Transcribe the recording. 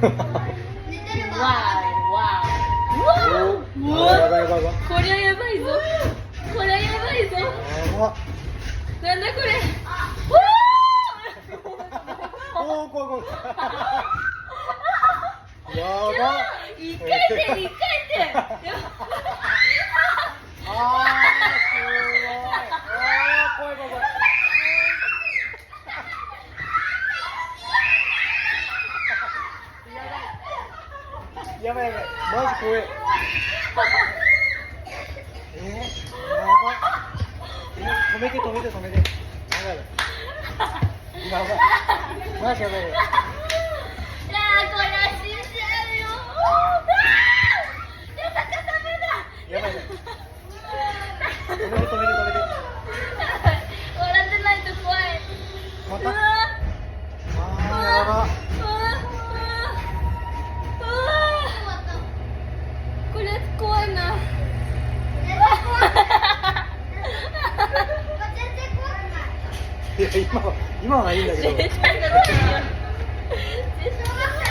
やばいやばいやばい。こりゃやばいぞ。こりゃやばいぞ。なんだこれ。おお、怖い怖い。やば。一回転、一回転。ああ、すごい。ああ、怖い怖い怖い。やばいやばい、マジ怖い。やば。止めて止めて止めて。やばい。マジやばい。いやー、これは死んじゃうよ。やばい、ダメだ。やばい。止めて止めて止めて。笑ってないと怖い。また。うわああ、やば。これ怖いな。いや、今はいいんだけど。絶対だよ。絶対